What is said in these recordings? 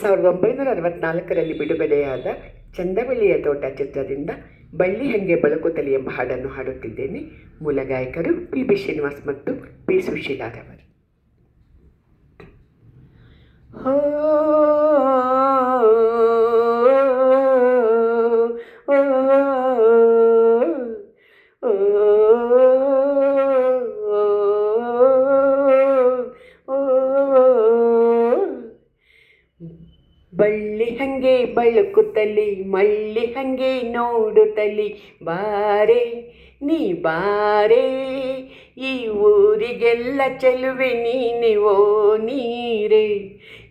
1964ರಲ್ಲಿ ಬಿಡುಗಡೆಯಾದ ಚಂದವಳ್ಳಿಯ ತೋಟ ಚಿತ್ರದಿಂದ ಬಳ್ಳಿ ಹಂಗೆ ಬಳುಕುತ್ತಲಿ ಎಂಬ ಹಾಡನ್ನು ಹಾಡುತ್ತಿದ್ದೇನೆ. ಮೂಲ ಗಾಯಕರು ಪಿ ಶ್ರೀನಿವಾಸ್ ಮತ್ತು ಪಿ ಸುಶೀಲಾರವರು. ಹೋ ಬಳ್ಳಿ ಹಂಗೆ ಬಳುಕುತ್ತಲಿ ಮಳ್ಳಿ ಹಂಗೆ ನೋಡುತ್ತಲಿ ಬಾರೆ ನೀ ಬಾರೆ, ಈ ಊರಿಗೆಲ್ಲ ಚೆಲುವೆ ನೀನೆ ಓ ನೀರೆ,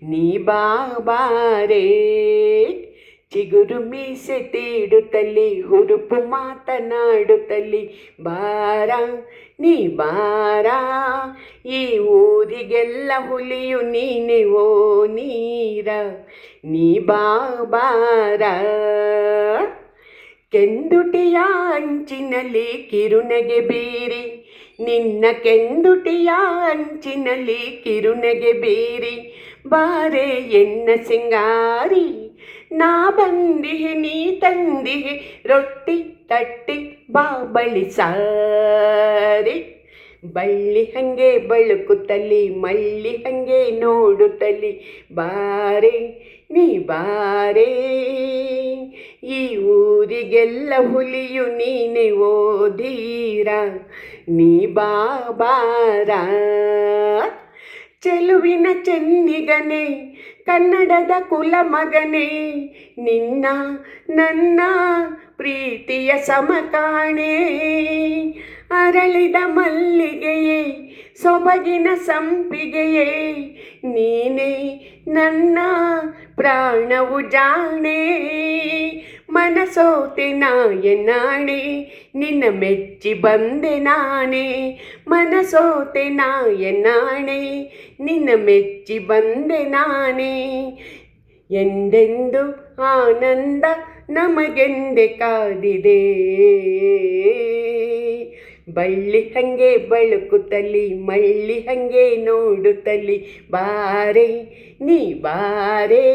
ನೀ ಬಾರೆ. ಚಿಗುರು ಮೀಸೆ ತೀಡುತ್ತಲಿ ಹುರುಪು ಮಾತನಾಡುತ್ತಲಿ ಬಾರ ನೀ ಬಾರ, ಈ ಊರಿಗೆಲ್ಲ ಹುಲಿಯು ನೀನೆ ಓ ನೀರ, ನೀ ಬಾರ. ಕೆಂದುಟಿಯ ಅಂಚಿನಲ್ಲಿ ಕಿರುನಗೆ ಬೀರಿ, ನಿನ್ನ ಕೆಂದುಟಿಯ ಅಂಚಿನಲ್ಲಿ ಕಿರುನಗೆ ಬೀರಿ ಬಾರೆ ಎನ್ನ ಸಿಂಗಾರಿ, ನಾ ಬಂದಿಹೆ ನೀ ತಂದಿಹೆ ರೊಟ್ಟಿ ತಟ್ಟಿ ಬಾಬಳಿ ಸಾರಿ. ಬಳ್ಳಿ ಹಂಗೆ ಬಳುಕುತ್ತಲಿ ಮಳ್ಳಿ ಹಂಗೆ ನೋಡುತ್ತಲಿ ಬಾರೆ ನೀ ಬಾರೆ, ಈ ಊರಿಗೆಲ್ಲ ಹುಲಿಯು ನೀನೆ ಓ ಧೀರ, ನೀ ಬಾರ. ಚೆಲುವಿನ ಚೆನ್ನಿಗನೆ ಕನ್ನಡದ ಕುಲ ಮಗನೇ, ನಿನ್ನ ನನ್ನ ಪ್ರೀತಿಯ ಸಮಕಾಣೆ, ಅರಳಿದ ಮಲ್ಲಿಗೆಯೇ ಸೊಬಗಿನ ಸಂಪಿಗೆಯೇ, ನೀನೇ ನನ್ನ ಪ್ರಾಣವು ಜಾಣೆ. ಮನಸೋತೆ ನಾಯನಾಣೆ, ನಿನ್ನ ಮೆಚ್ಚಿ ಬಂದೆ ನಾನೇ, ಮನಸೋತೆ ನಾಯನಾಣೆ, ನಿನ್ನ ಮೆಚ್ಚಿ ಬಂದೆ ನಾನೇ. ಎಂದೆಂದು ಆನಂದ ನಮಗೆಂದೆ ಕಾದಿದೆ, ಬಳ್ಳಿ ಹಂಗೆ ಬಳುಕುತ್ತಲಿ ಮಳ್ಳಿ ಹಂಗೆ ನೋಡುತ್ತಲಿ ಬಾರೆ ನೀ ಬಾರೆ,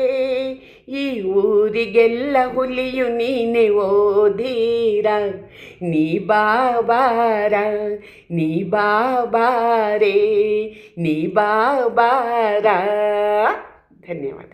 ಈ ಊರಿಗೆಲ್ಲ ಹುಲಿಯು ನೀನೆ ಓ ಧೀರ, ನೀ ಬಾರ, ನೀ ಬಾರೆ, ನೀ ಬಾರ. ಧನ್ಯವಾದ.